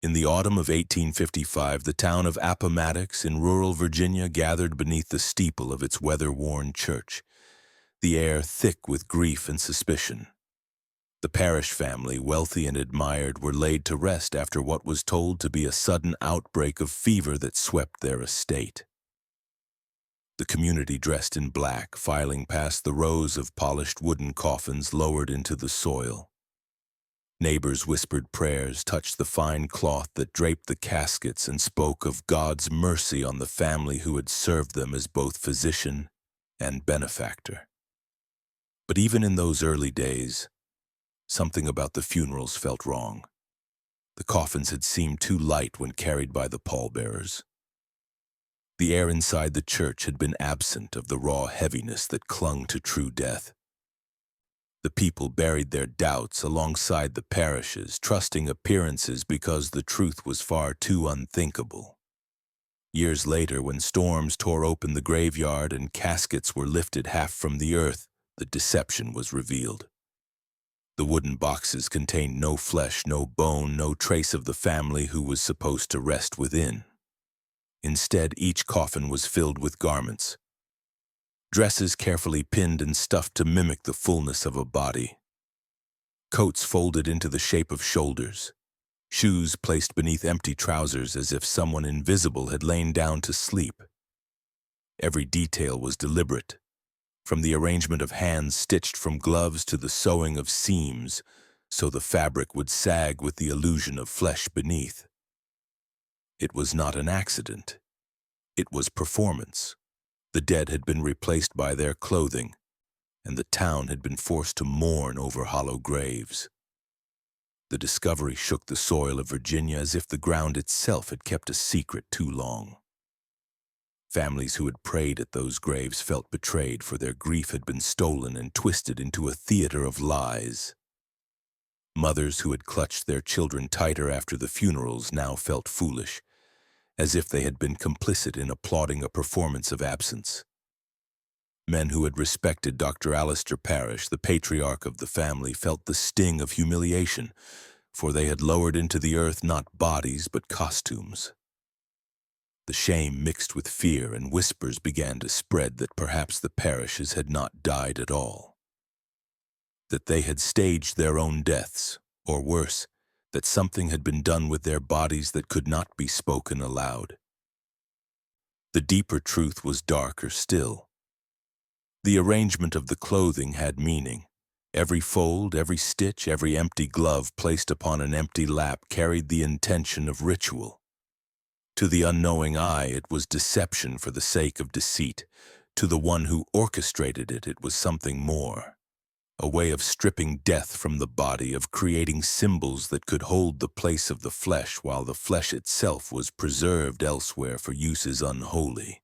In the autumn of 1855, the town of Appomattox in rural Virginia gathered beneath the steeple of its weather-worn church, the air thick with grief and suspicion. The Parrish family, wealthy and admired, were laid to rest after what was told to be a sudden outbreak of fever that swept their estate. The community dressed in black, filing past the rows of polished wooden coffins lowered into the soil. Neighbors whispered prayers, touched the fine cloth that draped the caskets, and spoke of God's mercy on the family who had served them as both physician and benefactor. But even in those early days, something about the funerals felt wrong. The coffins had seemed too light when carried by the pallbearers. The air inside the church had been absent of the raw heaviness that clung to true death. The people buried their doubts alongside the Parrishes, trusting appearances because the truth was far too unthinkable. Years later, when storms tore open the graveyard and caskets were lifted half from the earth, the deception was revealed. The wooden boxes contained no flesh, no bone, no trace of the family who was supposed to rest within. Instead, each coffin was filled with garments, dresses carefully pinned and stuffed to mimic the fullness of a body, coats folded into the shape of shoulders, shoes placed beneath empty trousers as if someone invisible had lain down to sleep. Every detail was deliberate, from the arrangement of hands stitched from gloves to the sewing of seams, so the fabric would sag with the illusion of flesh beneath. It was not an accident. It was performance. The dead had been replaced by their clothing, and the town had been forced to mourn over hollow graves. The discovery shook the soil of Virginia as if the ground itself had kept a secret too long. Families who had prayed at those graves felt betrayed, for their grief had been stolen and twisted into a theater of lies. Mothers who had clutched their children tighter after the funerals now felt foolish, as if they had been complicit in applauding a performance of absence. Men who had respected Dr. Alistair Parrish, the patriarch of the family, felt the sting of humiliation, for they had lowered into the earth not bodies but costumes. The shame mixed with fear, and whispers began to spread that perhaps the Parrishes had not died at all. That they had staged their own deaths, or worse, that something had been done with their bodies that could not be spoken aloud. The deeper truth was darker still. The arrangement of the clothing had meaning. Every fold, every stitch, every empty glove placed upon an empty lap carried the intention of ritual. To the unknowing eye, it was deception for the sake of deceit. To the one who orchestrated it, it was something more. A way of stripping death from the body, of creating symbols that could hold the place of the flesh while the flesh itself was preserved elsewhere for uses unholy.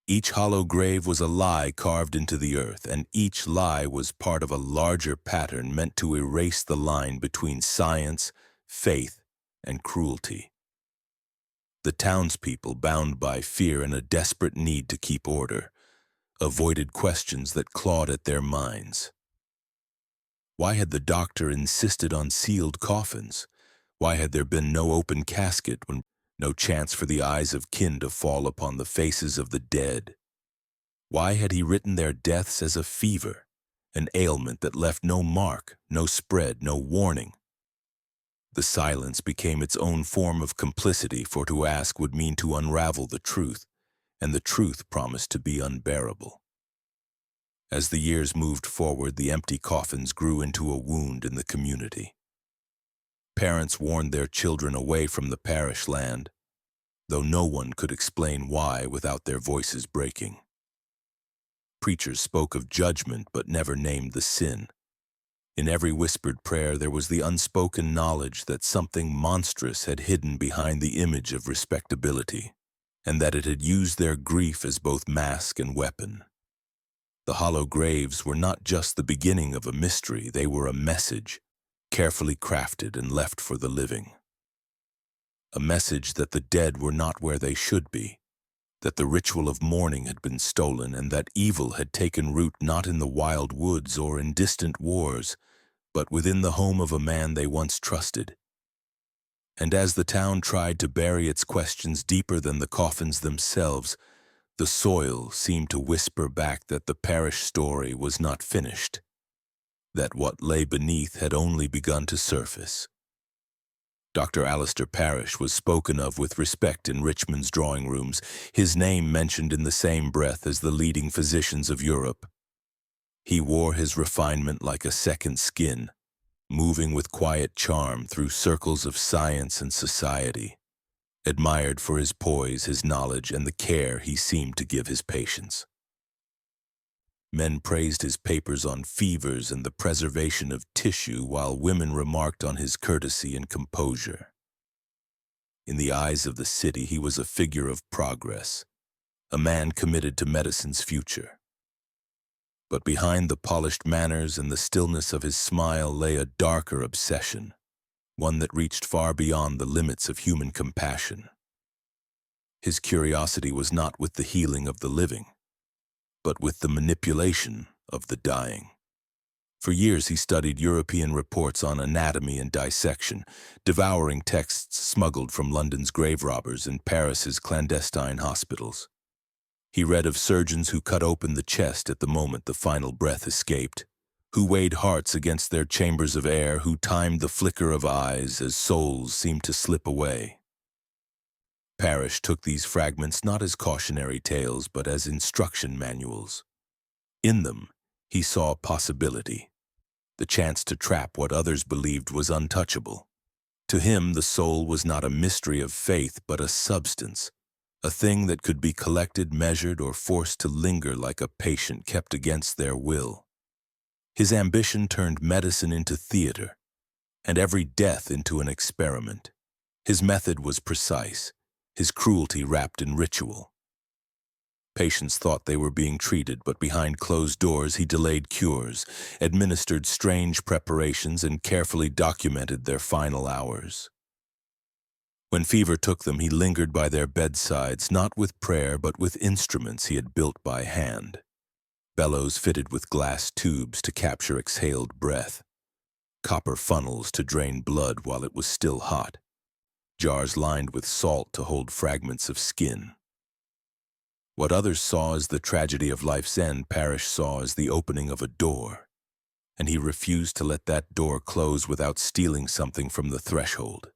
Each hollow grave was a lie carved into the earth, and each lie was part of a larger pattern meant to erase the line between science, faith, and cruelty. The townspeople, bound by fear and a desperate need to keep order, avoided questions that clawed at their minds. Why had the doctor insisted on sealed coffins? Why had there been no open casket, when no chance for the eyes of kin to fall upon the faces of the dead? Why had he written their deaths as a fever, an ailment that left no mark, no spread, no warning? The silence became its own form of complicity, for to ask would mean to unravel the truth, and the truth promised to be unbearable. As the years moved forward, the empty coffins grew into a wound in the community. Parents warned their children away from the parish land, though no one could explain why without their voices breaking. Preachers spoke of judgment but never named the sin. In every whispered prayer there was the unspoken knowledge that something monstrous had hidden behind the image of respectability, and that it had used their grief as both mask and weapon. The hollow graves were not just the beginning of a mystery, they were a message, carefully crafted and left for the living. A message that the dead were not where they should be, that the ritual of mourning had been stolen, and that evil had taken root not in the wild woods or in distant wars, but within the home of a man they once trusted. And as the town tried to bury its questions deeper than the coffins themselves, the soil seemed to whisper back that the Parrish story was not finished, that what lay beneath had only begun to surface. Dr. Alistair Parrish was spoken of with respect in Richmond's drawing rooms, his name mentioned in the same breath as the leading physicians of Europe. He wore his refinement like a second skin, moving with quiet charm through circles of science and society, admired for his poise, his knowledge, and the care he seemed to give his patients. Men praised his papers on fevers and the preservation of tissue, while women remarked on his courtesy and composure. In the eyes of the city, he was a figure of progress, a man committed to medicine's future. But behind the polished manners and the stillness of his smile lay a darker obsession, one that reached far beyond the limits of human compassion. His curiosity was not with the healing of the living, but with the manipulation of the dying. For years he studied European reports on anatomy and dissection, devouring texts smuggled from London's grave robbers and Paris's clandestine hospitals. He read of surgeons who cut open the chest at the moment the final breath escaped, who weighed hearts against their chambers of air, who timed the flicker of eyes as souls seemed to slip away. Parrish took these fragments not as cautionary tales, but as instruction manuals. In them, he saw a possibility, the chance to trap what others believed was untouchable. To him, the soul was not a mystery of faith, but a substance, a thing that could be collected, measured, or forced to linger like a patient kept against their will. His ambition turned medicine into theater, and every death into an experiment. His method was precise, his cruelty wrapped in ritual. Patients thought they were being treated, but behind closed doors he delayed cures, administered strange preparations, and carefully documented their final hours. When fever took them, he lingered by their bedsides, not with prayer, but with instruments he had built by hand. Bellows fitted with glass tubes to capture exhaled breath, copper funnels to drain blood while it was still hot, jars lined with salt to hold fragments of skin. What others saw as the tragedy of life's end, Parrish saw as the opening of a door, and he refused to let that door close without stealing something from the threshold.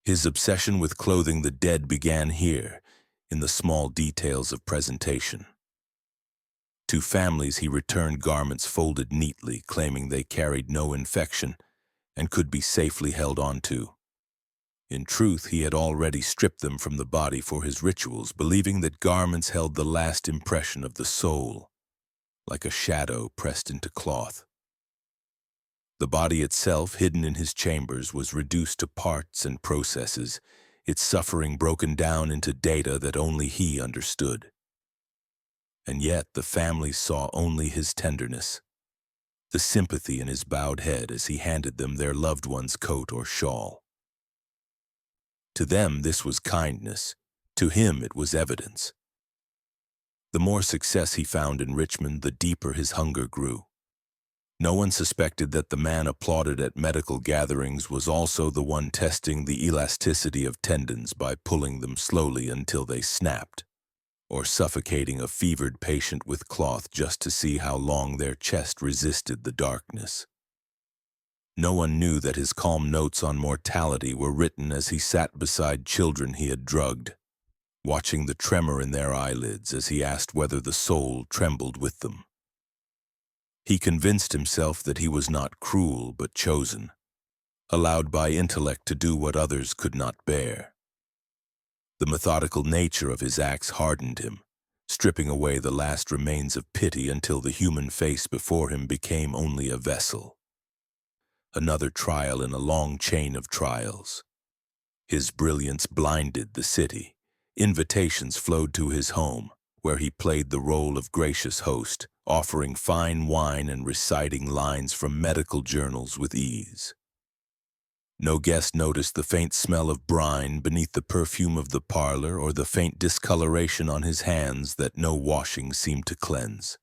His obsession with clothing the dead began here, in the small details of presentation. To families he returned garments folded neatly, claiming they carried no infection and could be safely held onto. In truth, he had already stripped them from the body for his rituals, believing that garments held the last impression of the soul, like a shadow pressed into cloth. The body itself, hidden in his chambers, was reduced to parts and processes, its suffering broken down into data that only he understood. And yet the family saw only his tenderness, the sympathy in his bowed head as he handed them their loved one's coat or shawl. To them this was kindness, to him it was evidence. The more success he found in Richmond, the deeper his hunger grew. No one suspected that the man applauded at medical gatherings was also the one testing the elasticity of tendons by pulling them slowly until they snapped, or suffocating a fevered patient with cloth just to see how long their chest resisted the darkness. No one knew that his calm notes on mortality were written as he sat beside children he had drugged, watching the tremor in their eyelids as he asked whether the soul trembled with them. He convinced himself that he was not cruel but chosen, allowed by intellect to do what others could not bear. The methodical nature of his acts hardened him, stripping away the last remains of pity until the human face before him became only a vessel. Another trial in a long chain of trials. His brilliance blinded the city. Invitations flowed to his home, where he played the role of gracious host, offering fine wine and reciting lines from medical journals with ease. No guest noticed the faint smell of brine beneath the perfume of the parlor, or the faint discoloration on his hands that no washing seemed to cleanse.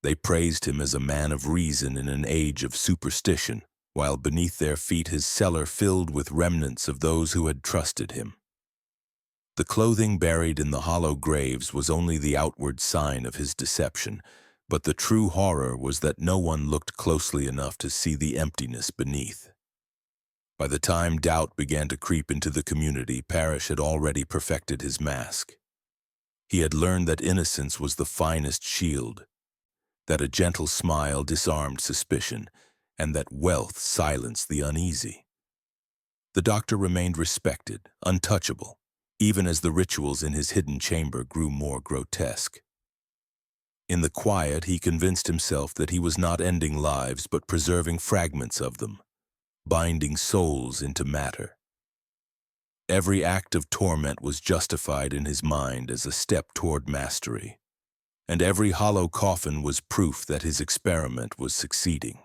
They praised him as a man of reason in an age of superstition, while beneath their feet his cellar filled with remnants of those who had trusted him. The clothing buried in the hollow graves was only the outward sign of his deception, but the true horror was that no one looked closely enough to see the emptiness beneath. By the time doubt began to creep into the community, Parrish had already perfected his mask. He had learned that innocence was the finest shield, that a gentle smile disarmed suspicion, and that wealth silenced the uneasy. The doctor remained respected, untouchable, even as the rituals in his hidden chamber grew more grotesque. In the quiet, he convinced himself that he was not ending lives but preserving fragments of them, binding souls into matter. Every act of torment was justified in his mind as a step toward mastery, and every hollow coffin was proof that his experiment was succeeding.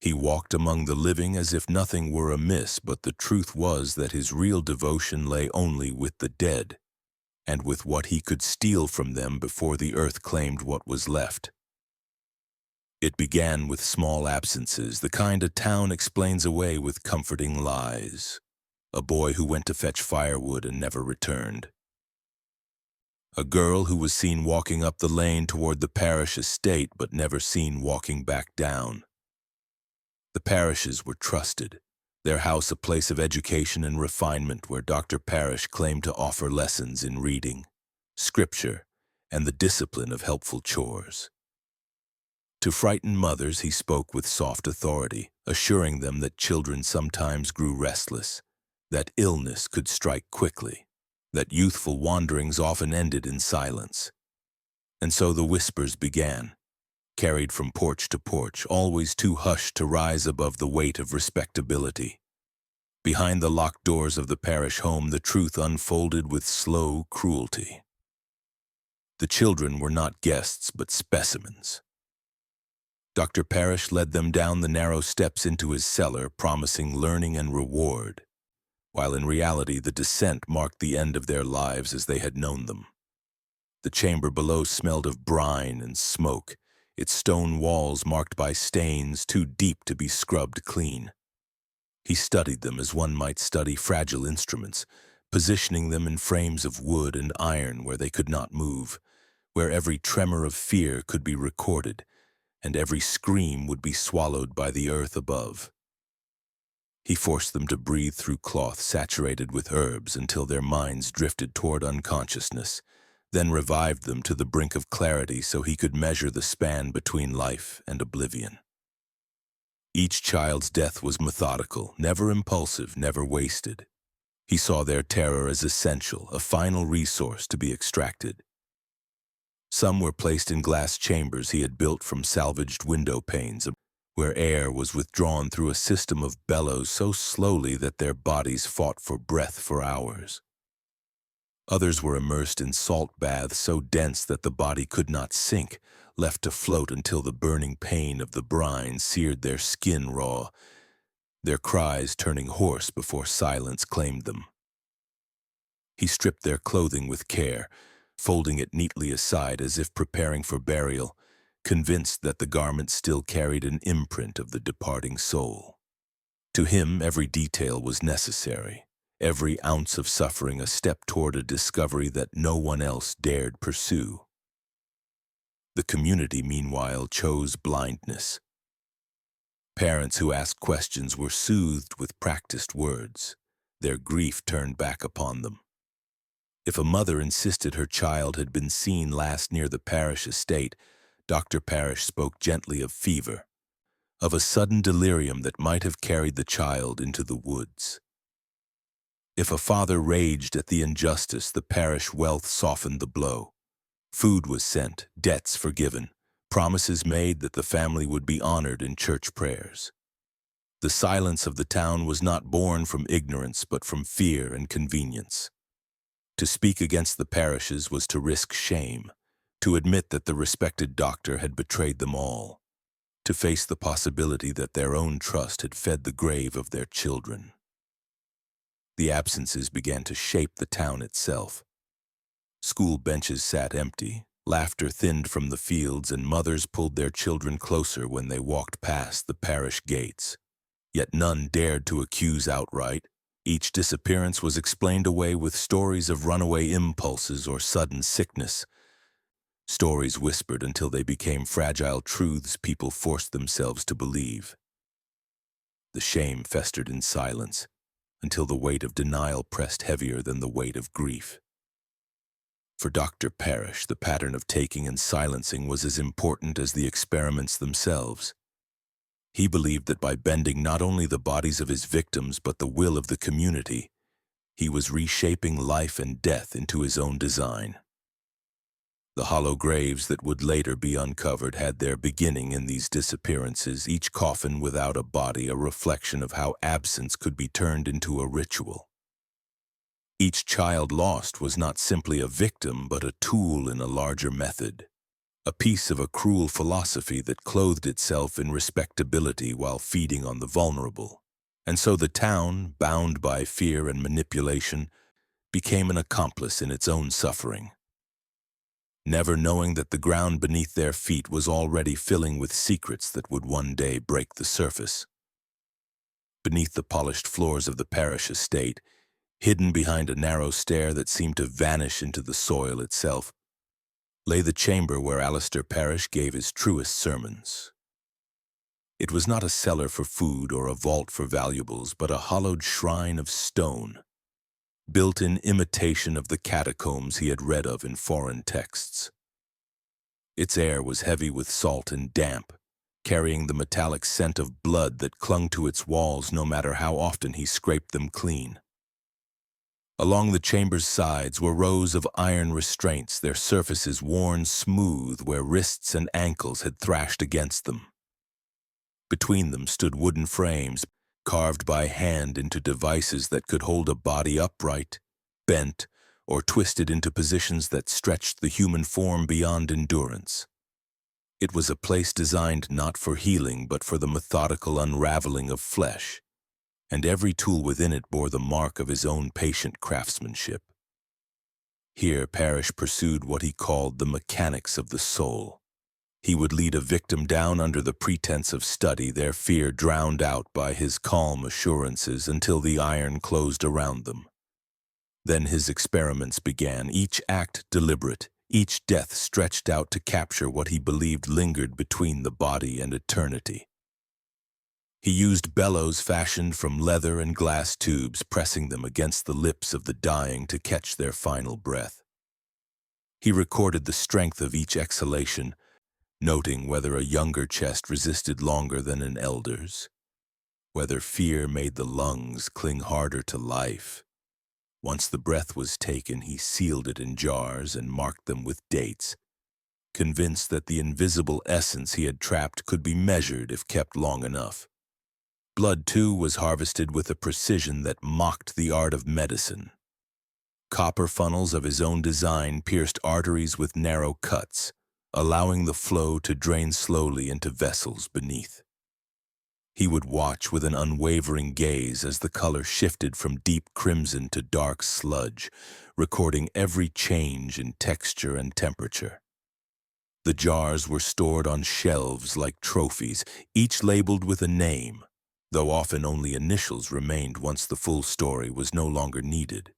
He walked among the living as if nothing were amiss, but the truth was that his real devotion lay only with the dead, and with what he could steal from them before the earth claimed what was left. It began with small absences, the kind a town explains away with comforting lies. A boy who went to fetch firewood and never returned. A girl who was seen walking up the lane toward the Parrish estate but never seen walking back down. The Parrishes were trusted, their house a place of education and refinement where Dr. Parrish claimed to offer lessons in reading, scripture, and the discipline of helpful chores. To frightened mothers, he spoke with soft authority, assuring them that children sometimes grew restless, that illness could strike quickly, that youthful wanderings often ended in silence. And so the whispers began, carried from porch to porch, always too hushed to rise above the weight of respectability. Behind the locked doors of the Parrish home, the truth unfolded with slow cruelty. The children were not guests, but specimens. Dr. Parrish led them down the narrow steps into his cellar, promising learning and reward, while in reality the descent marked the end of their lives as they had known them. The chamber below smelled of brine and smoke, its stone walls marked by stains too deep to be scrubbed clean. He studied them as one might study fragile instruments, positioning them in frames of wood and iron where they could not move, where every tremor of fear could be recorded, and every scream would be swallowed by the earth above. He forced them to breathe through cloth saturated with herbs until their minds drifted toward unconsciousness, then revived them to the brink of clarity so he could measure the span between life and oblivion. Each child's death was methodical, never impulsive, never wasted. He saw their terror as essential, a final resource to be extracted. Some were placed in glass chambers he had built from salvaged window panes, where air was withdrawn through a system of bellows so slowly that their bodies fought for breath for hours. Others were immersed in salt baths so dense that the body could not sink, left to float until the burning pain of the brine seared their skin raw, their cries turning hoarse before silence claimed them. He stripped their clothing with care, folding it neatly aside as if preparing for burial, convinced that the garment still carried an imprint of the departing soul. To him, every detail was necessary, every ounce of suffering a step toward a discovery that no one else dared pursue. The community, meanwhile, chose blindness. Parents who asked questions were soothed with practiced words. Their grief turned back upon them. If a mother insisted her child had been seen last near the Parrish estate, Dr. Parrish spoke gently of fever, of a sudden delirium that might have carried the child into the woods. If a father raged at the injustice, the Parrish wealth softened the blow. Food was sent, debts forgiven, promises made that the family would be honored in church prayers. The silence of the town was not born from ignorance but from fear and convenience. To speak against the Parrishes was to risk shame, to admit that the respected doctor had betrayed them all, to face the possibility that their own trust had fed the grave of their children. The absences began to shape the town itself. School benches sat empty, Laughter thinned from the fields, and mothers pulled their children closer when they walked past the parish gates. Yet none dared to accuse outright. Each disappearance was explained away with stories of runaway impulses or sudden sickness. Stories whispered until they became fragile truths people forced themselves to believe. The shame festered in silence until the weight of denial pressed heavier than the weight of grief. For Dr. Parrish, the pattern of taking and silencing was as important as the experiments themselves. He believed that by bending not only the bodies of his victims but the will of the community, he was reshaping life and death into his own design. The hollow graves that would later be uncovered had their beginning in these disappearances, each coffin without a body a reflection of how absence could be turned into a ritual. Each child lost was not simply a victim but a tool in a larger method, a piece of a cruel philosophy that clothed itself in respectability while feeding on the vulnerable. And so the town, bound by fear and manipulation, became an accomplice in its own suffering, never knowing that the ground beneath their feet was already filling with secrets that would one day break the surface. Beneath the polished floors of the parish estate, hidden behind a narrow stair that seemed to vanish into the soil itself, lay the chamber where Alistair Parrish gave his truest sermons. It was not a cellar for food or a vault for valuables, but a hollowed shrine of stone, built in imitation of the catacombs he had read of in foreign texts. Its air was heavy with salt and damp, carrying the metallic scent of blood that clung to its walls no matter how often he scraped them clean. Along the chamber's sides were rows of iron restraints, their surfaces worn smooth where wrists and ankles had thrashed against them. Between them stood wooden frames, carved by hand into devices that could hold a body upright, bent, or twisted into positions that stretched the human form beyond endurance. It was a place designed not for healing but for the methodical unraveling of flesh, and every tool within it bore the mark of his own patient craftsmanship. Here Parrish pursued what he called the mechanics of the soul. He would lead a victim down under the pretense of study, their fear drowned out by his calm assurances until the iron closed around them. Then his experiments began, each act deliberate, each death stretched out to capture what he believed lingered between the body and eternity. He used bellows fashioned from leather and glass tubes, pressing them against the lips of the dying to catch their final breath. He recorded the strength of each exhalation, noting whether a younger chest resisted longer than an elder's, whether fear made the lungs cling harder to life. Once the breath was taken, he sealed it in jars and marked them with dates, convinced that the invisible essence he had trapped could be measured if kept long enough. Blood, too, was harvested with a precision that mocked the art of medicine. Copper funnels of his own design pierced arteries with narrow cuts, allowing the flow to drain slowly into vessels beneath. He would watch with an unwavering gaze as the color shifted from deep crimson to dark sludge, recording every change in texture and temperature. The jars were stored on shelves like trophies, each labeled with a name, though often only initials remained once the full story was no longer needed.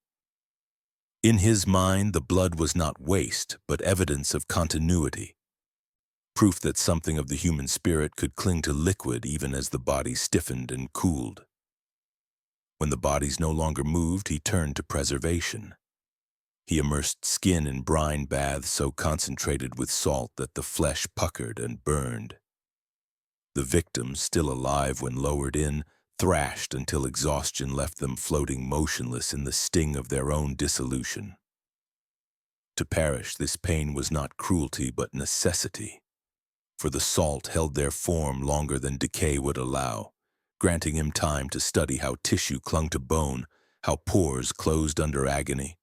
In his mind, the blood was not waste, but evidence of continuity, proof that something of the human spirit could cling to liquid even as the body stiffened and cooled. When the bodies no longer moved, he turned to preservation. He immersed skin in brine baths so concentrated with salt that the flesh puckered and burned. The victims, still alive when lowered in, thrashed until exhaustion left them floating motionless in the sting of their own dissolution. To Parrish, this pain was not cruelty but necessity, for the salt held their form longer than decay would allow, granting him time to study how tissue clung to bone, how pores closed under agony,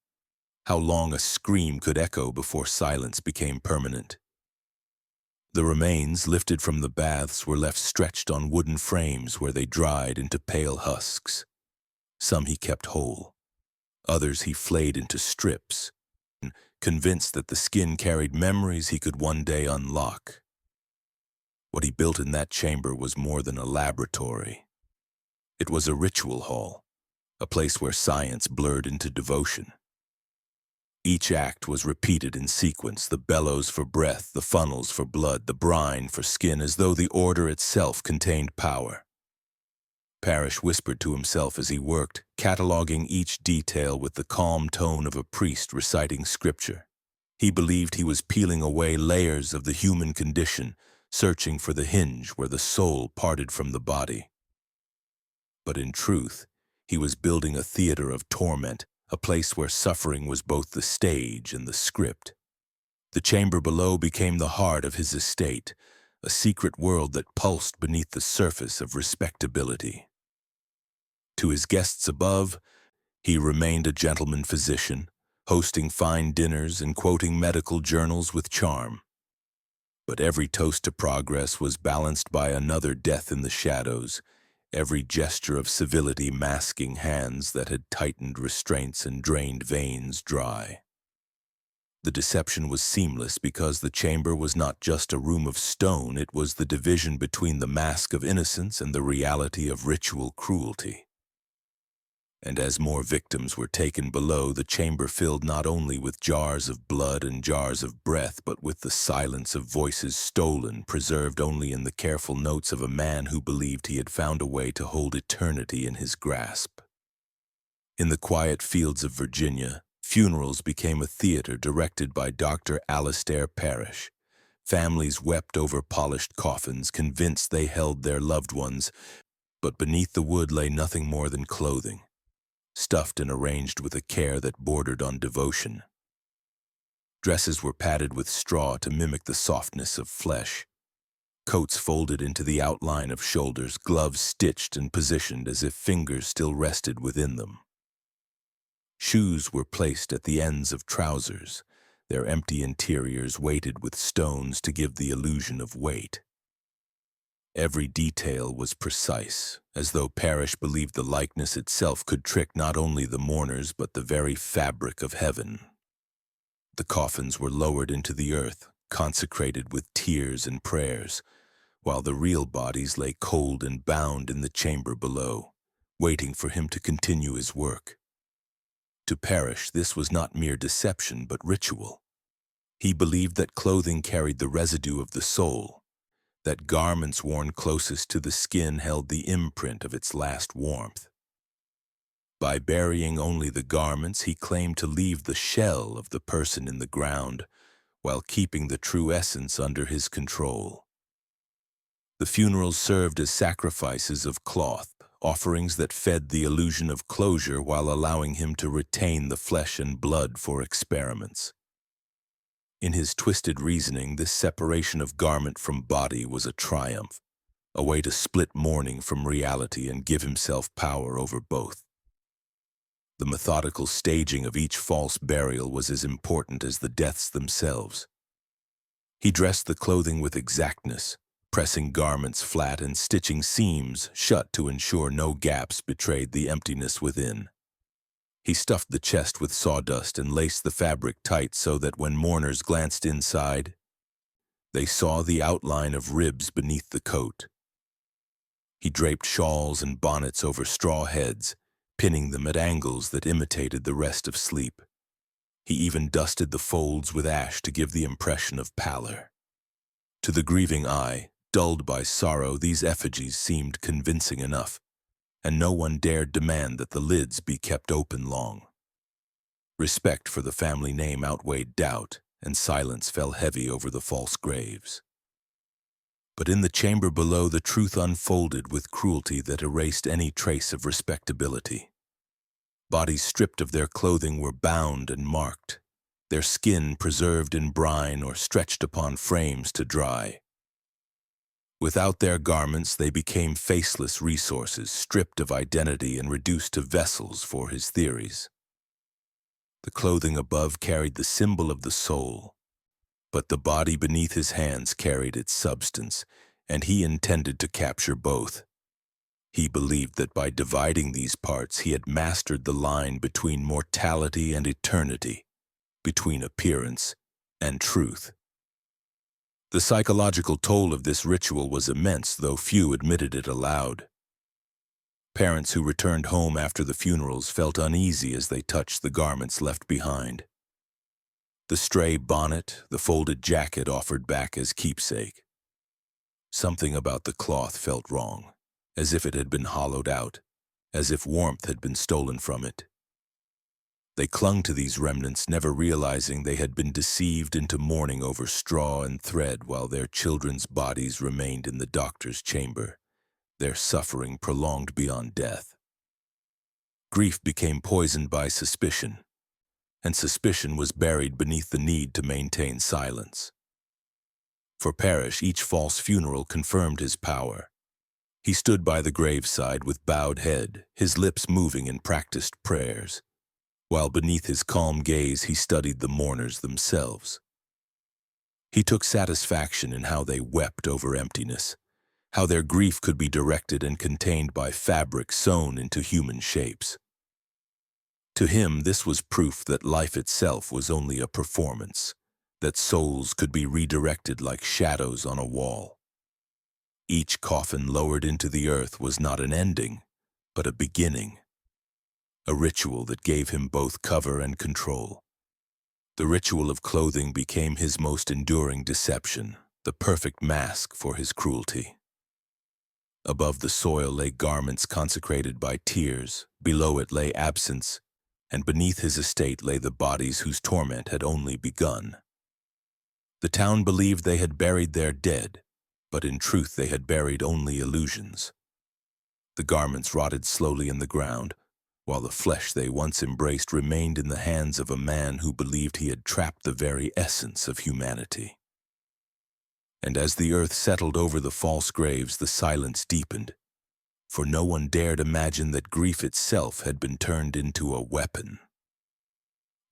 how long a scream could echo before silence became permanent. The remains, lifted from the baths, were left stretched on wooden frames where they dried into pale husks. Some he kept whole. Others he flayed into strips, convinced that the skin carried memories he could one day unlock. What he built in that chamber was more than a laboratory. It was a ritual hall, a place where science blurred into devotion. Each act was repeated in sequence, the bellows for breath, the funnels for blood, the brine for skin, as though the order itself contained power. Parrish whispered to himself as he worked, cataloging each detail with the calm tone of a priest reciting scripture. He believed he was peeling away layers of the human condition, searching for the hinge where the soul parted from the body. But in truth, he was building a theater of torment, a place where suffering was both the stage and the script. The chamber below became the heart of his estate, a secret world that pulsed beneath the surface of respectability. To his guests above, he remained a gentleman physician, hosting fine dinners and quoting medical journals with charm. But every toast to progress was balanced by another death in the shadows, every gesture of civility masking hands that had tightened restraints and drained veins dry. The deception was seamless because the chamber was not just a room of stone, it was the division between the mask of innocence and the reality of ritual cruelty. And as more victims were taken below, the chamber filled not only with jars of blood and jars of breath, but with the silence of voices stolen, preserved only in the careful notes of a man who believed he had found a way to hold eternity in his grasp. In the quiet fields of Virginia, funerals became a theater directed by Dr. Alistair Parrish. Families wept over polished coffins, convinced they held their loved ones, but beneath the wood lay nothing more than clothing, stuffed and arranged with a care that bordered on devotion. Dresses were padded with straw to mimic the softness of flesh. Coats folded into the outline of shoulders, gloves stitched and positioned as if fingers still rested within them. Shoes were placed at the ends of trousers, their empty interiors weighted with stones to give the illusion of weight. Every detail was precise, as though Parrish believed the likeness itself could trick not only the mourners but the very fabric of heaven. The coffins were lowered into the earth, consecrated with tears and prayers, while the real bodies lay cold and bound in the chamber below, waiting for him to continue his work. To Parrish, this was not mere deception but ritual. He believed that clothing carried the residue of the soul, that garments worn closest to the skin held the imprint of its last warmth. By burying only the garments, he claimed to leave the shell of the person in the ground, while keeping the true essence under his control. The funerals served as sacrifices of cloth, offerings that fed the illusion of closure while allowing him to retain the flesh and blood for experiments. In his twisted reasoning, this separation of garment from body was a triumph, a way to split mourning from reality and give himself power over both. The methodical staging of each false burial was as important as the deaths themselves. He dressed the clothing with exactness, pressing garments flat and stitching seams shut to ensure no gaps betrayed the emptiness within. He stuffed the chest with sawdust and laced the fabric tight so that when mourners glanced inside, they saw the outline of ribs beneath the coat. He draped shawls and bonnets over straw heads, pinning them at angles that imitated the rest of sleep. He even dusted the folds with ash to give the impression of pallor. To the grieving eye, dulled by sorrow, these effigies seemed convincing enough, and no one dared demand that the lids be kept open long. Respect for the family name outweighed doubt, and silence fell heavy over the false graves. But in the chamber below, the truth unfolded with cruelty that erased any trace of respectability. Bodies stripped of their clothing were bound and marked, their skin preserved in brine or stretched upon frames to dry. Without their garments, they became faceless resources, stripped of identity and reduced to vessels for his theories. The clothing above carried the symbol of the soul, but the body beneath his hands carried its substance, and he intended to capture both. He believed that by dividing these parts, he had mastered the line between mortality and eternity, between appearance and truth. The psychological toll of this ritual was immense, though few admitted it aloud. Parents who returned home after the funerals felt uneasy as they touched the garments left behind. The stray bonnet, the folded jacket offered back as keepsake. Something about the cloth felt wrong, as if it had been hollowed out, as if warmth had been stolen from it. They clung to these remnants, never realizing they had been deceived into mourning over straw and thread while their children's bodies remained in the doctor's chamber, their suffering prolonged beyond death. Grief became poisoned by suspicion, and suspicion was buried beneath the need to maintain silence. For Parrish, each false funeral confirmed his power. He stood by the graveside with bowed head, his lips moving in practiced prayers, while beneath his calm gaze he studied the mourners themselves. He took satisfaction in how they wept over emptiness, how their grief could be directed and contained by fabric sewn into human shapes. To him, this was proof that life itself was only a performance, that souls could be redirected like shadows on a wall. Each coffin lowered into the earth was not an ending, but a beginning, a ritual that gave him both cover and control. The ritual of clothing became his most enduring deception, the perfect mask for his cruelty. Above the soil lay garments consecrated by tears, below it lay absence, and beneath his estate lay the bodies whose torment had only begun. The town believed they had buried their dead, but in truth they had buried only illusions. The garments rotted slowly in the ground, while the flesh they once embraced remained in the hands of a man who believed he had trapped the very essence of humanity. And as the earth settled over the false graves, the silence deepened, for no one dared imagine that grief itself had been turned into a weapon.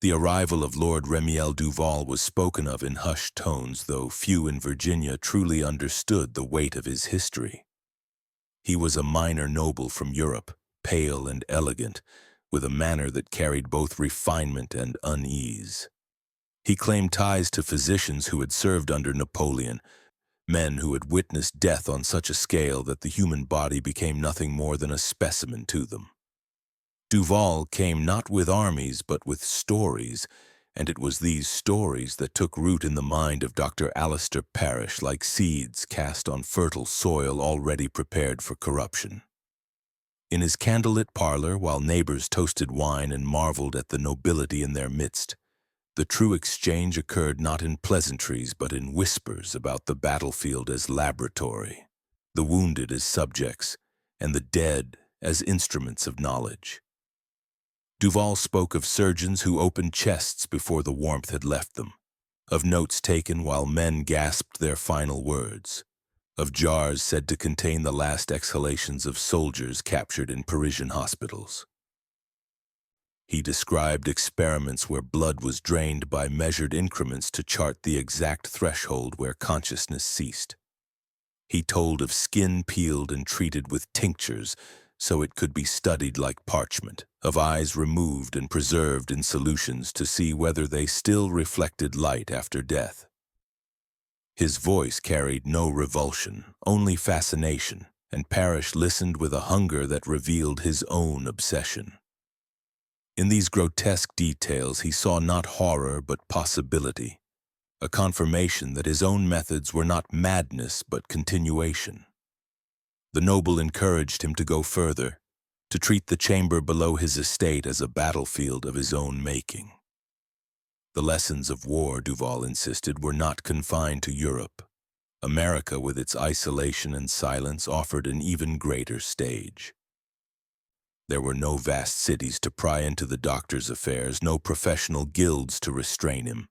The arrival of Lord Remiel Duval was spoken of in hushed tones, though few in Virginia truly understood the weight of his history. He was a minor noble from Europe, pale and elegant, with a manner that carried both refinement and unease. He claimed ties to physicians who had served under Napoleon, men who had witnessed death on such a scale that the human body became nothing more than a specimen to them. Duval came not with armies but with stories, and it was these stories that took root in the mind of Dr. Alistair Parrish like seeds cast on fertile soil already prepared for corruption. In his candlelit parlor, while neighbors toasted wine and marveled at the nobility in their midst, the true exchange occurred not in pleasantries but in whispers about the battlefield as laboratory, the wounded as subjects, and the dead as instruments of knowledge. Duval spoke of surgeons who opened chests before the warmth had left them, of notes taken while men gasped their final words, of jars said to contain the last exhalations of soldiers captured in Parisian hospitals. He described experiments where blood was drained by measured increments to chart the exact threshold where consciousness ceased. He told of skin peeled and treated with tinctures so it could be studied like parchment, of eyes removed and preserved in solutions to see whether they still reflected light after death. His voice carried no revulsion, only fascination, and Parrish listened with a hunger that revealed his own obsession. In these grotesque details he saw not horror but possibility, a confirmation that his own methods were not madness but continuation. The noble encouraged him to go further, to treat the chamber below his estate as a battlefield of his own making. The lessons of war, Duval insisted, were not confined to Europe. America, with its isolation and silence, offered an even greater stage. There were no vast cities to pry into the doctor's affairs, no professional guilds to restrain him.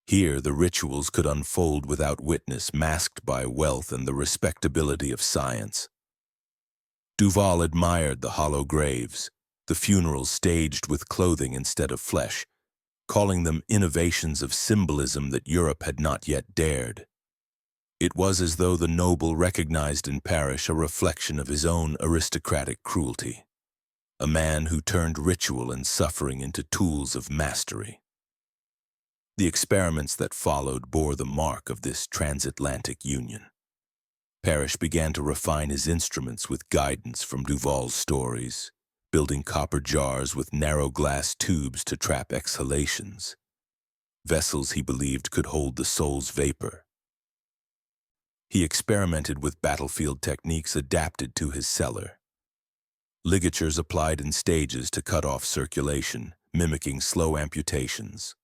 Here the rituals could unfold without witness, masked by wealth and the respectability of science. Duval admired the hollow graves, the funerals staged with clothing instead of flesh, calling them innovations of symbolism that Europe had not yet dared. It was as though the noble recognized in Parrish a reflection of his own aristocratic cruelty, a man who turned ritual and suffering into tools of mastery. The experiments that followed bore the mark of this transatlantic union. Parrish began to refine his instruments with guidance from Duval's stories, building copper jars with narrow glass tubes to trap exhalations, vessels he believed could hold the soul's vapor. He experimented with battlefield techniques adapted to his cellar. Ligatures applied in stages to cut off circulation, mimicking slow amputations.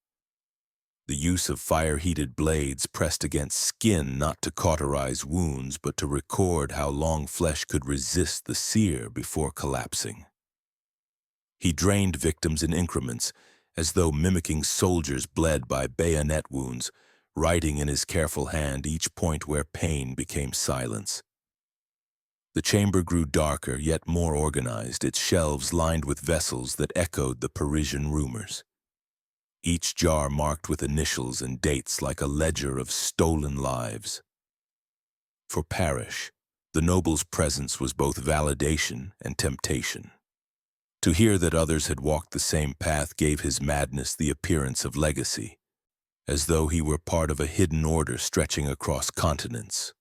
The use of fire-heated blades pressed against skin not to cauterize wounds but to record how long flesh could resist the sear before collapsing. He drained victims in increments, as though mimicking soldiers bled by bayonet wounds, writing in his careful hand each point where pain became silence. The chamber grew darker, yet more organized, its shelves lined with vessels that echoed the Parisian rumors. Each jar marked with initials and dates like a ledger of stolen lives. For Parrish, the noble's presence was both validation and temptation. To hear that others had walked the same path gave his madness the appearance of legacy, as though he were part of a hidden order stretching across continents.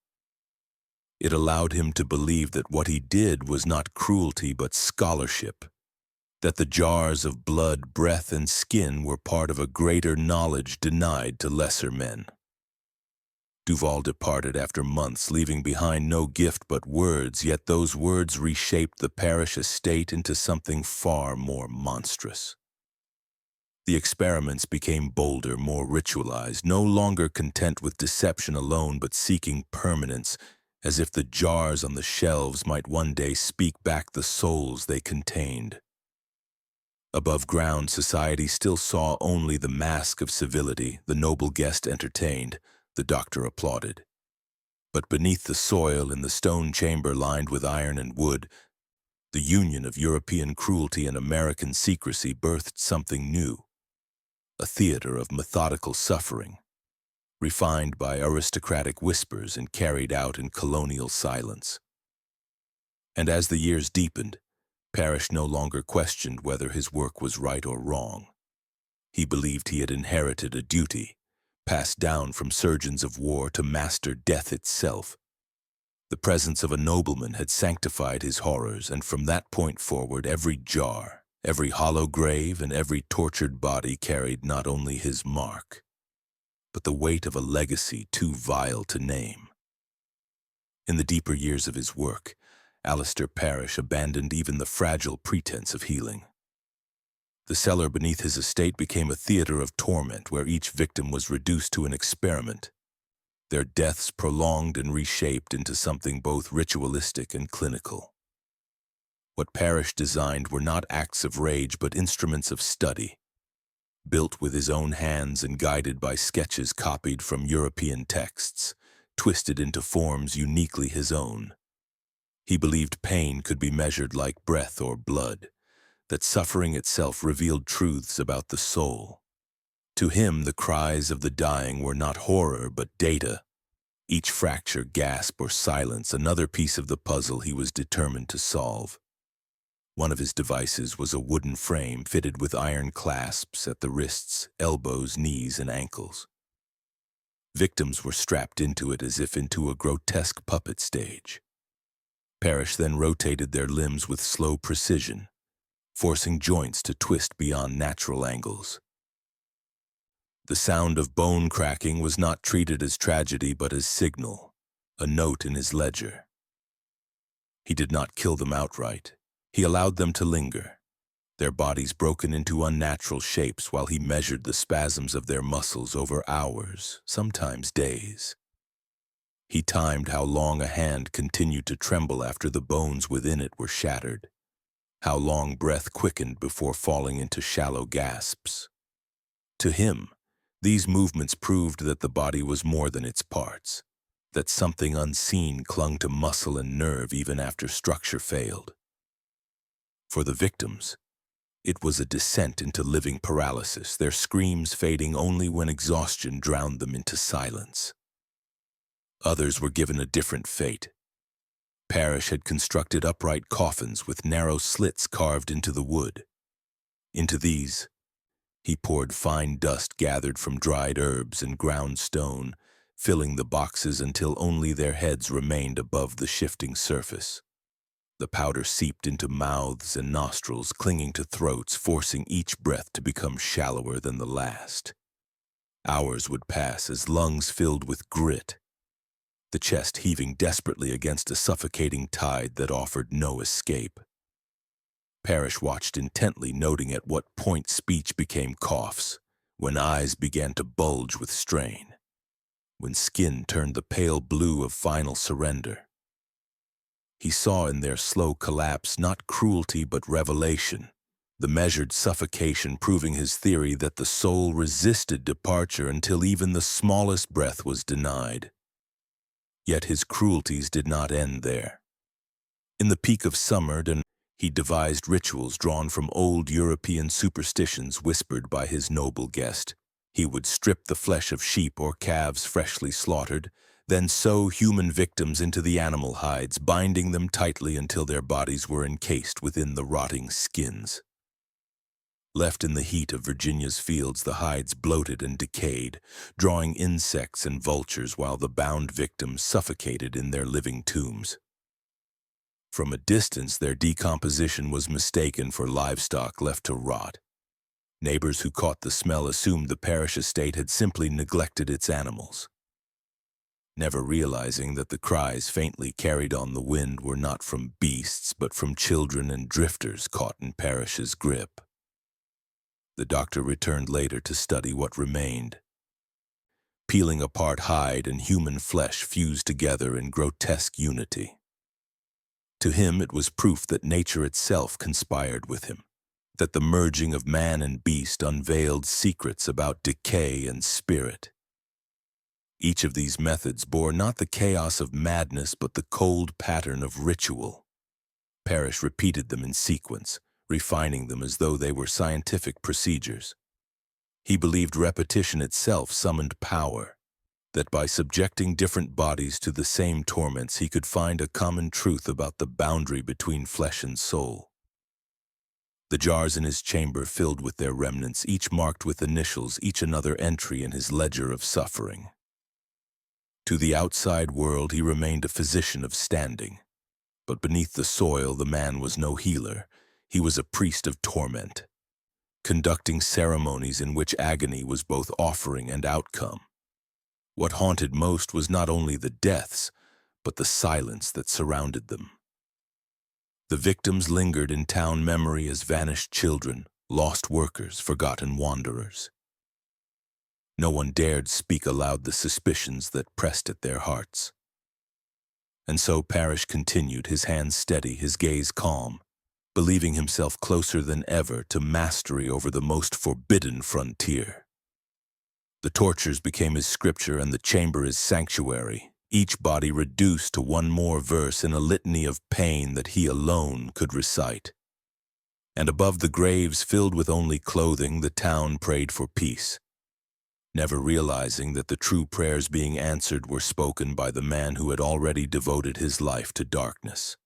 It allowed him to believe that what he did was not cruelty but scholarship, that the jars of blood, breath, and skin were part of a greater knowledge denied to lesser men. Duval departed after months, leaving behind no gift but words, yet those words reshaped the Parrish estate into something far more monstrous. The experiments became bolder, more ritualized, no longer content with deception alone but seeking permanence, as if the jars on the shelves might one day speak back the souls they contained. Above ground, society still saw only the mask of civility, the noble guest entertained, the doctor applauded. But beneath the soil, in the stone chamber lined with iron and wood, the union of European cruelty and American secrecy birthed something new, a theater of methodical suffering, refined by aristocratic whispers and carried out in colonial silence. And as the years deepened, Parrish no longer questioned whether his work was right or wrong. He believed he had inherited a duty, passed down from surgeons of war to master death itself. The presence of a nobleman had sanctified his horrors, and from that point forward every jar, every hollow grave, and every tortured body carried not only his mark, but the weight of a legacy too vile to name. In the deeper years of his work, Alistair Parrish abandoned even the fragile pretense of healing. The cellar beneath his estate became a theater of torment where each victim was reduced to an experiment, their deaths prolonged and reshaped into something both ritualistic and clinical. What Parrish designed were not acts of rage but instruments of study, built with his own hands and guided by sketches copied from European texts, twisted into forms uniquely his own. He believed pain could be measured like breath or blood, that suffering itself revealed truths about the soul. To him, the cries of the dying were not horror but data. Each fracture, gasp, or silence, another piece of the puzzle he was determined to solve. One of his devices was a wooden frame fitted with iron clasps at the wrists, elbows, knees, and ankles. Victims were strapped into it as if into a grotesque puppet stage. Parrish then rotated their limbs with slow precision, forcing joints to twist beyond natural angles. The sound of bone cracking was not treated as tragedy but as signal, a note in his ledger. He did not kill them outright. He allowed them to linger, their bodies broken into unnatural shapes while he measured the spasms of their muscles over hours, sometimes days. He timed how long a hand continued to tremble after the bones within it were shattered, how long breath quickened before falling into shallow gasps. To him, these movements proved that the body was more than its parts, that something unseen clung to muscle and nerve even after structure failed. For the victims, it was a descent into living paralysis, their screams fading only when exhaustion drowned them into silence. Others were given a different fate. Parrish had constructed upright coffins with narrow slits carved into the wood. Into these, He poured fine dust gathered from dried herbs and ground stone, filling the boxes until only their heads remained above the shifting surface. The powder seeped into mouths and nostrils, clinging to throats, forcing each breath to become shallower than the last. Hours would pass as lungs filled with grit, the chest heaving desperately against a suffocating tide that offered no escape. Parrish watched intently, noting at what point speech became coughs, when eyes began to bulge with strain, when skin turned the pale blue of final surrender. He saw in their slow collapse not cruelty but revelation, the measured suffocation proving his theory that the soul resisted departure until even the smallest breath was denied. Yet his cruelties did not end there. In the peak of summer, he devised rituals drawn from old European superstitions whispered by his noble guest. He would strip the flesh of sheep or calves freshly slaughtered, then sew human victims into the animal hides, binding them tightly until their bodies were encased within the rotting skins. Left in the heat of Virginia's fields, the hides bloated and decayed, drawing insects and vultures while the bound victims suffocated in their living tombs. From a distance, their decomposition was mistaken for livestock left to rot. Neighbors who caught the smell assumed the Parrish estate had simply neglected its animals, never realizing that the cries faintly carried on the wind were not from beasts but from children and drifters caught in Parrish's grip. The doctor returned later to study what remained. Peeling apart hide and human flesh fused together in grotesque unity. To him it was proof that nature itself conspired with him, that the merging of man and beast unveiled secrets about decay and spirit. Each of these methods bore not the chaos of madness but the cold pattern of ritual. Parrish repeated them in sequence, refining them as though they were scientific procedures. He believed repetition itself summoned power, that by subjecting different bodies to the same torments he could find a common truth about the boundary between flesh and soul. The jars in his chamber filled with their remnants, each marked with initials, each another entry in his ledger of suffering. To the outside world he remained a physician of standing, but beneath the soil the man was no healer. He was a priest of torment, conducting ceremonies in which agony was both offering and outcome. What haunted most was not only the deaths, but the silence that surrounded them. The victims lingered in town memory as vanished children, lost workers, forgotten wanderers. No one dared speak aloud the suspicions that pressed at their hearts. And so Parrish continued, his hands steady, his gaze calm, believing himself closer than ever to mastery over the most forbidden frontier. The tortures became his scripture and the chamber his sanctuary, each body reduced to one more verse in a litany of pain that he alone could recite. And above the graves filled with only clothing, the town prayed for peace, never realizing that the true prayers being answered were spoken by the man who had already devoted his life to darkness.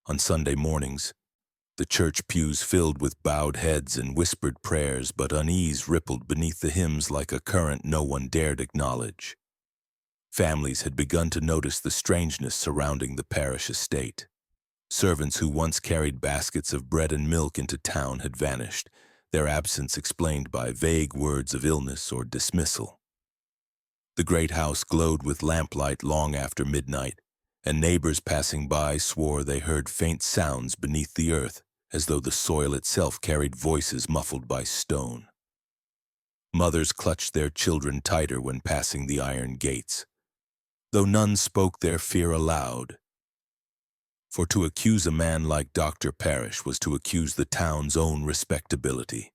On Sunday mornings, the church pews filled with bowed heads and whispered prayers, but unease rippled beneath the hymns like a current no one dared acknowledge. Families had begun to notice the strangeness surrounding the Parrish estate. Servants who once carried baskets of bread and milk into town had vanished, their absence explained by vague words of illness or dismissal. The great house glowed with lamplight long after midnight, and neighbors passing by swore they heard faint sounds beneath the earth, as though the soil itself carried voices muffled by stone. Mothers clutched their children tighter when passing the iron gates, though none spoke their fear aloud. For to accuse a man like Dr. Parrish was to accuse the town's own respectability.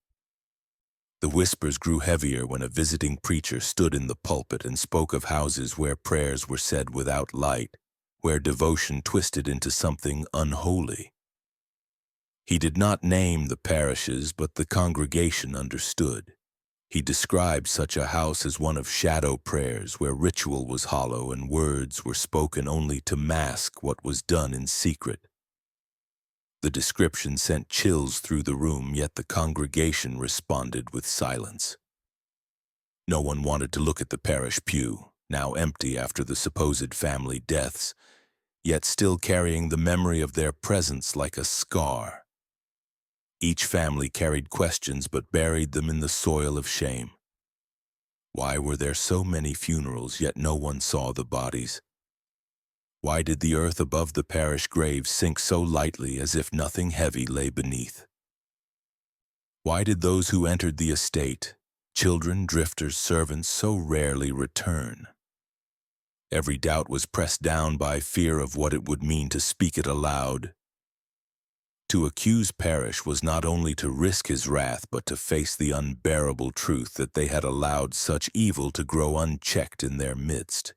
The whispers grew heavier when a visiting preacher stood in the pulpit and spoke of houses where prayers were said without light, where devotion twisted into something unholy. He did not name the parishes, but the congregation understood. He described such a house as one of shadow prayers where ritual was hollow and words were spoken only to mask what was done in secret. The description sent chills through the room, yet the congregation responded with silence. No one wanted to look at the parish pew, now empty after the supposed family deaths, yet still carrying the memory of their presence like a scar. Each family carried questions but buried them in the soil of shame. Why were there so many funerals, yet no one saw the bodies? Why did the earth above the parish grave sink so lightly as if nothing heavy lay beneath? Why did those who entered the estate, children, drifters, servants, so rarely return? Every doubt was pressed down by fear of what it would mean to speak it aloud. To accuse Parrish was not only to risk his wrath, but to face the unbearable truth that they had allowed such evil to grow unchecked in their midst.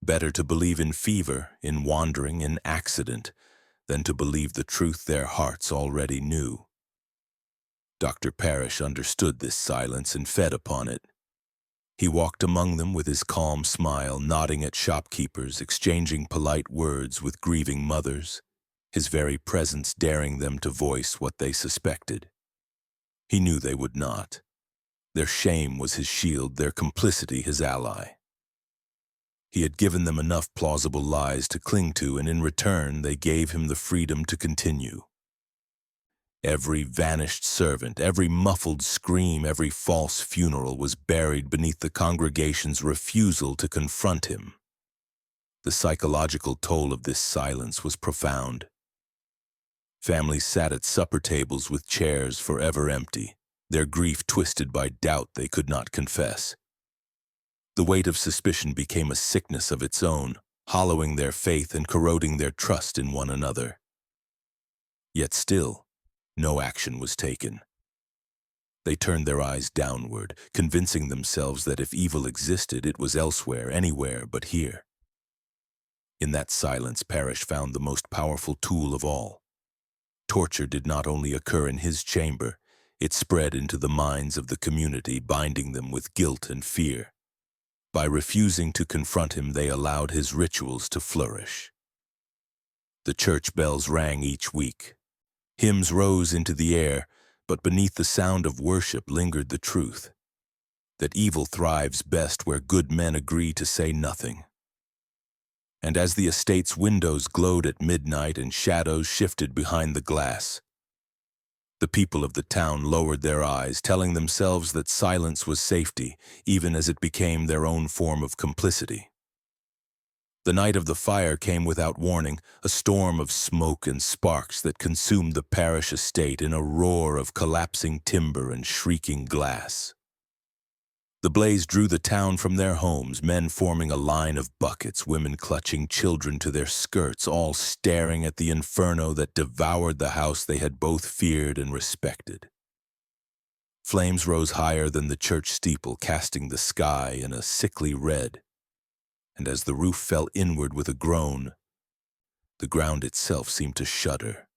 Better to believe in fever, in wandering, in accident, than to believe the truth their hearts already knew. Dr. Parrish understood this silence and fed upon it. He walked among them with his calm smile, nodding at shopkeepers, exchanging polite words with grieving mothers, his very presence daring them to voice what they suspected. He knew they would not. Their shame was his shield, their complicity his ally. He had given them enough plausible lies to cling to, and in return they gave him the freedom to continue. Every vanished servant, every muffled scream, every false funeral was buried beneath the congregation's refusal to confront him. The psychological toll of this silence was profound. Families sat at supper tables with chairs forever empty, their grief twisted by doubt they could not confess. The weight of suspicion became a sickness of its own, hollowing their faith and corroding their trust in one another. Yet still, no action was taken. They turned their eyes downward, convincing themselves that if evil existed, it was elsewhere, anywhere but here. In that silence, Parrish found the most powerful tool of all. Torture did not only occur in his chamber, it spread into the minds of the community, binding them with guilt and fear. By refusing to confront him, they allowed his rituals to flourish. The church bells rang each week. Hymns rose into the air, but beneath the sound of worship lingered the truth, that evil thrives best where good men agree to say nothing. And as the estate's windows glowed at midnight and shadows shifted behind the glass, the people of the town lowered their eyes, telling themselves that silence was safety, even as it became their own form of complicity. The night of the fire came without warning, a storm of smoke and sparks that consumed the parish estate in a roar of collapsing timber and shrieking glass. The blaze drew the town from their homes, men forming a line of buckets, women clutching children to their skirts, all staring at the inferno that devoured the house they had both feared and respected. Flames rose higher than the church steeple, casting the sky in a sickly red, and as the roof fell inward with a groan, the ground itself seemed to shudder.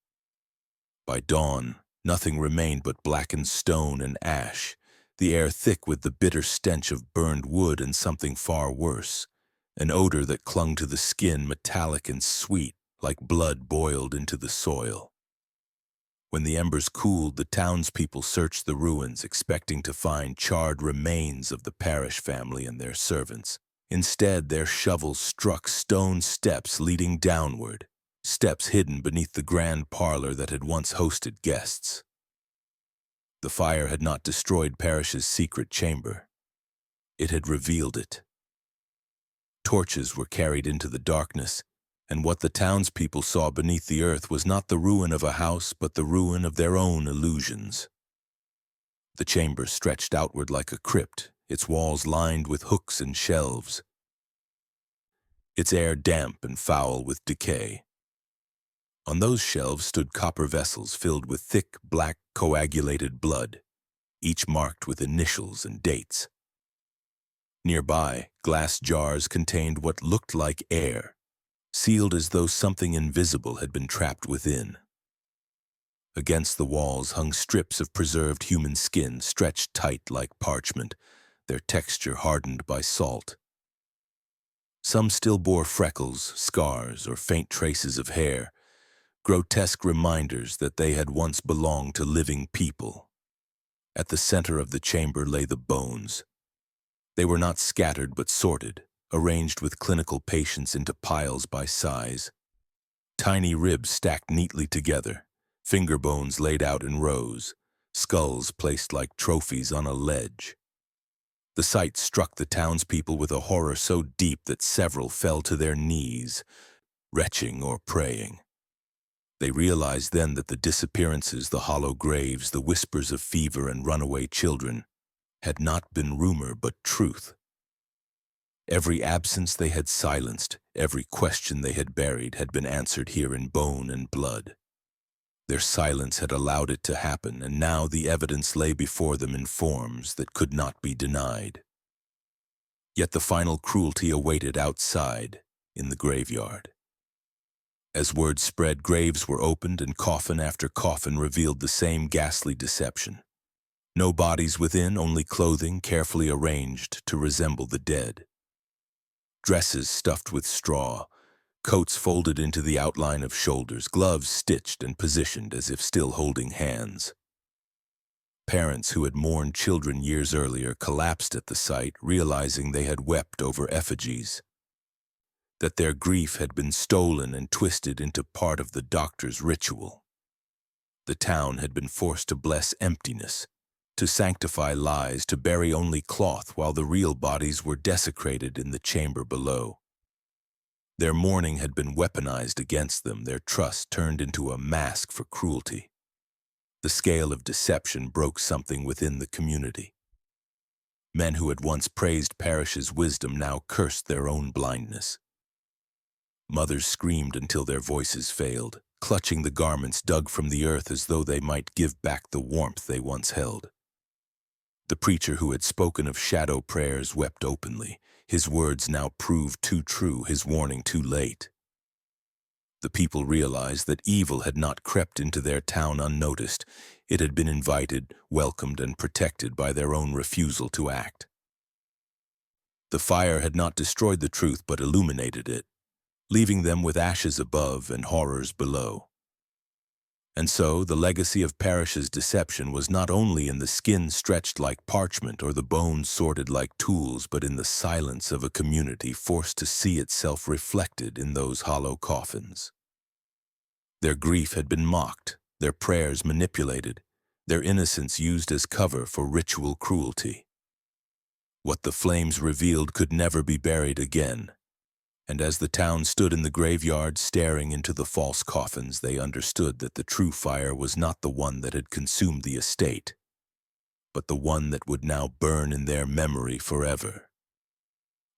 By dawn, nothing remained but blackened stone and ash, the air thick with the bitter stench of burned wood and something far worse, an odor that clung to the skin, metallic and sweet, like blood boiled into the soil. When the embers cooled, the townspeople searched the ruins, expecting to find charred remains of the Parrish family and their servants. Instead, their shovels struck stone steps leading downward, steps hidden beneath the grand parlor that had once hosted guests. The fire had not destroyed Parrish's secret chamber. It had revealed it. Torches were carried into the darkness, and what the townspeople saw beneath the earth was not the ruin of a house, but the ruin of their own illusions. The chamber stretched outward like a crypt, its walls lined with hooks and shelves, its air damp and foul with decay. On those shelves stood copper vessels filled with thick, black, coagulated blood, each marked with initials and dates. Nearby, glass jars contained what looked like air, sealed as though something invisible had been trapped within. Against the walls hung strips of preserved human skin, stretched tight like parchment, their texture hardened by salt. Some still bore freckles, scars, or faint traces of hair, grotesque reminders that they had once belonged to living people. At the center of the chamber lay the bones. They were not scattered but sorted, arranged with clinical patience into piles by size. Tiny ribs stacked neatly together, finger bones laid out in rows, skulls placed like trophies on a ledge. The sight struck the townspeople with a horror so deep that several fell to their knees, retching or praying. They realized then that the disappearances, the hollow graves, the whispers of fever and runaway children had not been rumor but truth. Every absence they had silenced, every question they had buried had been answered here in bone and blood. Their silence had allowed it to happen, and now the evidence lay before them in forms that could not be denied. Yet the final cruelty awaited outside, in the graveyard. As word spread, graves were opened and coffin after coffin revealed the same ghastly deception. No bodies within, only clothing carefully arranged to resemble the dead. Dresses stuffed with straw, coats folded into the outline of shoulders, gloves stitched and positioned as if still holding hands. Parents who had mourned children years earlier collapsed at the sight, realizing they had wept over effigies, that their grief had been stolen and twisted into part of the doctor's ritual. The town had been forced to bless emptiness, to sanctify lies, to bury only cloth while the real bodies were desecrated in the chamber below. Their mourning had been weaponized against them, their trust turned into a mask for cruelty. The scale of deception broke something within the community. Men who had once praised Parrish's wisdom now cursed their own blindness. Mothers screamed until their voices failed, clutching the garments dug from the earth as though they might give back the warmth they once held. The preacher who had spoken of shadow prayers wept openly, his words now proved too true, his warning too late. The people realized that evil had not crept into their town unnoticed. It had been invited, welcomed, and protected by their own refusal to act. The fire had not destroyed the truth but illuminated it, leaving them with ashes above and horrors below. And so, the legacy of Parrish's deception was not only in the skin stretched like parchment or the bones sorted like tools, but in the silence of a community forced to see itself reflected in those hollow coffins. Their grief had been mocked, their prayers manipulated, their innocence used as cover for ritual cruelty. What the flames revealed could never be buried again. And as the town stood in the graveyard staring into the false coffins, they understood that the true fire was not the one that had consumed the estate, but the one that would now burn in their memory forever.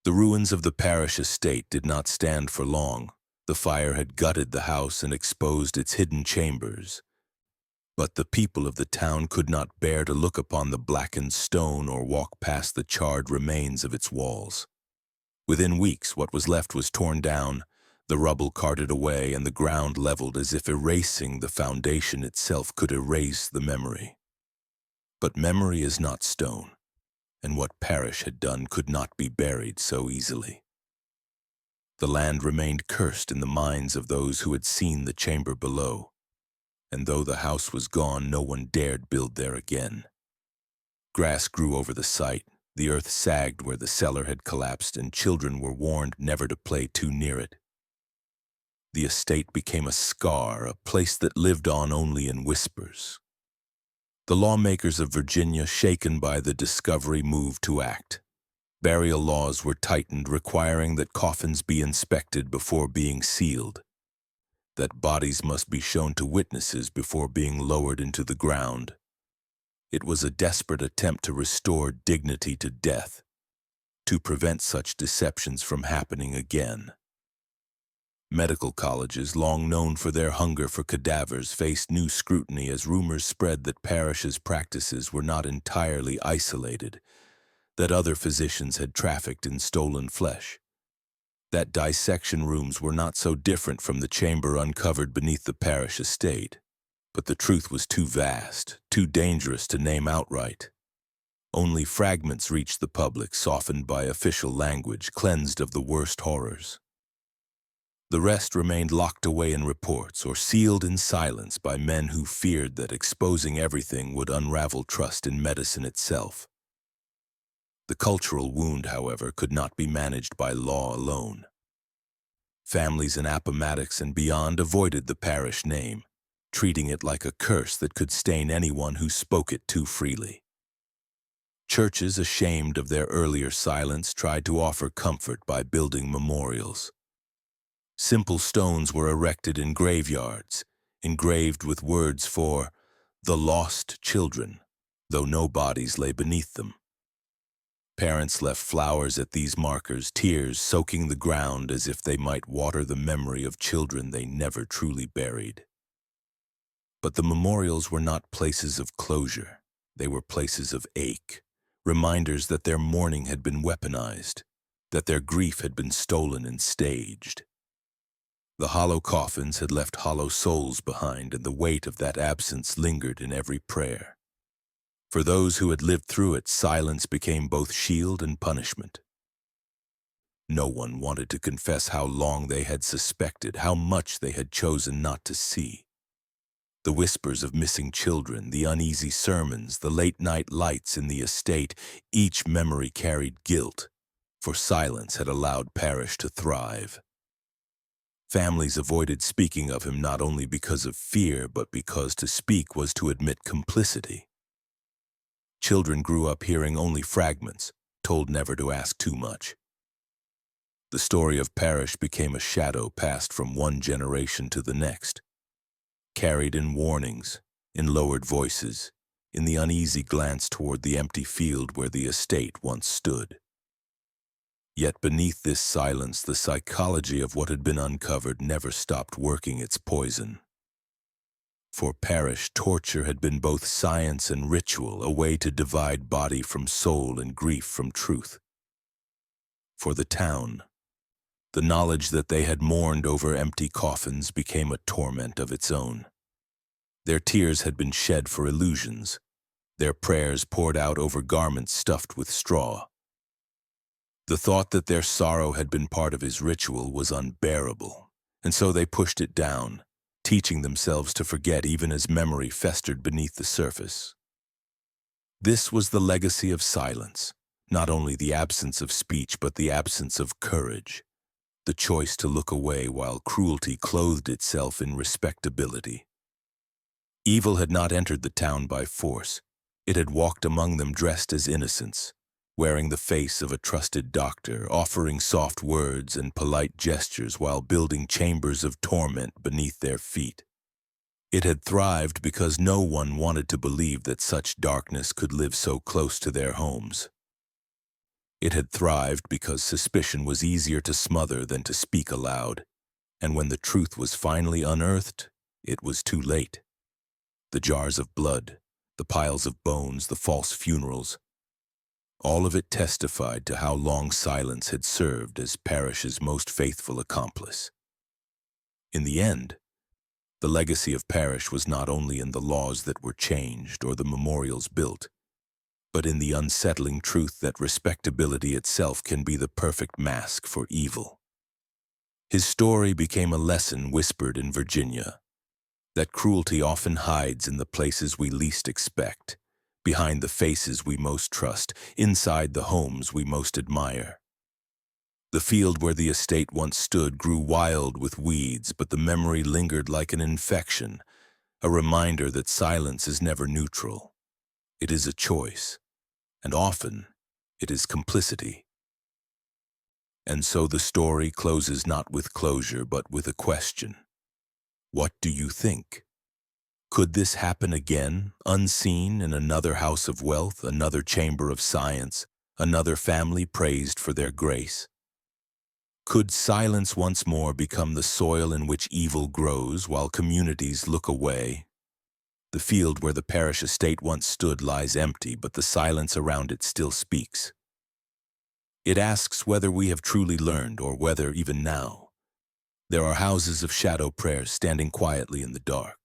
The ruins of the Parrish estate did not stand for long. The fire had gutted the house and exposed its hidden chambers. But the people of the town could not bear to look upon the blackened stone or walk past the charred remains of its walls. Within weeks, what was left was torn down, the rubble carted away, and the ground leveled as if erasing the foundation itself could erase the memory. But memory is not stone, and what Parrish had done could not be buried so easily. The land remained cursed in the minds of those who had seen the chamber below, and though the house was gone, no one dared build there again. Grass grew over the site. The earth sagged where the cellar had collapsed, and children were warned never to play too near it. The estate became a scar, a place that lived on only in whispers. The lawmakers of Virginia, shaken by the discovery, moved to act. Burial laws were tightened, requiring that coffins be inspected before being sealed, that bodies must be shown to witnesses before being lowered into the ground. It was a desperate attempt to restore dignity to death, to prevent such deceptions from happening again. Medical colleges, long known for their hunger for cadavers, faced new scrutiny as rumors spread that Parrish's practices were not entirely isolated, that other physicians had trafficked in stolen flesh, that dissection rooms were not so different from the chamber uncovered beneath the Parrish estate. But the truth was too vast, too dangerous to name outright. Only fragments reached the public, softened by official language, cleansed of the worst horrors. The rest remained locked away in reports or sealed in silence by men who feared that exposing everything would unravel trust in medicine itself. The cultural wound, however, could not be managed by law alone. Families in Appomattox and beyond avoided the Parrish name, treating it like a curse that could stain anyone who spoke it too freely. Churches, ashamed of their earlier silence, tried to offer comfort by building memorials. Simple stones were erected in graveyards, engraved with words for the lost children, though no bodies lay beneath them. Parents left flowers at these markers, tears soaking the ground as if they might water the memory of children they never truly buried. But the memorials were not places of closure. They were places of ache, reminders that their mourning had been weaponized, that their grief had been stolen and staged. The hollow coffins had left hollow souls behind, and the weight of that absence lingered in every prayer. For those who had lived through it, silence became both shield and punishment. No one wanted to confess how long they had suspected, how much they had chosen not to see. The whispers of missing children, the uneasy sermons, the late-night lights in the estate, each memory carried guilt, for silence had allowed Parrish to thrive. Families avoided speaking of him not only because of fear, but because to speak was to admit complicity. Children grew up hearing only fragments, told never to ask too much. The story of Parrish became a shadow passed from one generation to the next, carried in warnings, in lowered voices, in the uneasy glance toward the empty field where the estate once stood. Yet beneath this silence, the psychology of what had been uncovered never stopped working its poison. For Parrish, torture had been both science and ritual, a way to divide body from soul and grief from truth. For the town, the knowledge that they had mourned over empty coffins became a torment of its own. Their tears had been shed for illusions, their prayers poured out over garments stuffed with straw. The thought that their sorrow had been part of his ritual was unbearable, and so they pushed it down, teaching themselves to forget even as memory festered beneath the surface. This was the legacy of silence, not only the absence of speech but the absence of courage, the choice to look away while cruelty clothed itself in respectability. Evil had not entered the town by force. It had walked among them dressed as innocents, wearing the face of a trusted doctor, offering soft words and polite gestures while building chambers of torment beneath their feet. It had thrived because no one wanted to believe that such darkness could live so close to their homes. It had thrived because suspicion was easier to smother than to speak aloud, and when the truth was finally unearthed, it was too late. The jars of blood, the piles of bones, the false funerals, all of it testified to how long silence had served as Parrish's most faithful accomplice. In the end, the legacy of Parrish was not only in the laws that were changed or the memorials built, but in the unsettling truth that respectability itself can be the perfect mask for evil. His story became a lesson whispered in Virginia, that cruelty often hides in the places we least expect, behind the faces we most trust, inside the homes we most admire. The field where the estate once stood grew wild with weeds, but the memory lingered like an infection, a reminder that silence is never neutral. It is a choice, and often it is complicity. And so the story closes not with closure, but with a question. What do you think? Could this happen again, unseen, in another house of wealth, another chamber of science, another family praised for their grace? Could silence once more become the soil in which evil grows while communities look away? The field where the Parrish estate once stood lies empty, but the silence around it still speaks. It asks whether we have truly learned, or whether, even now, there are houses of shadow prayers standing quietly in the dark.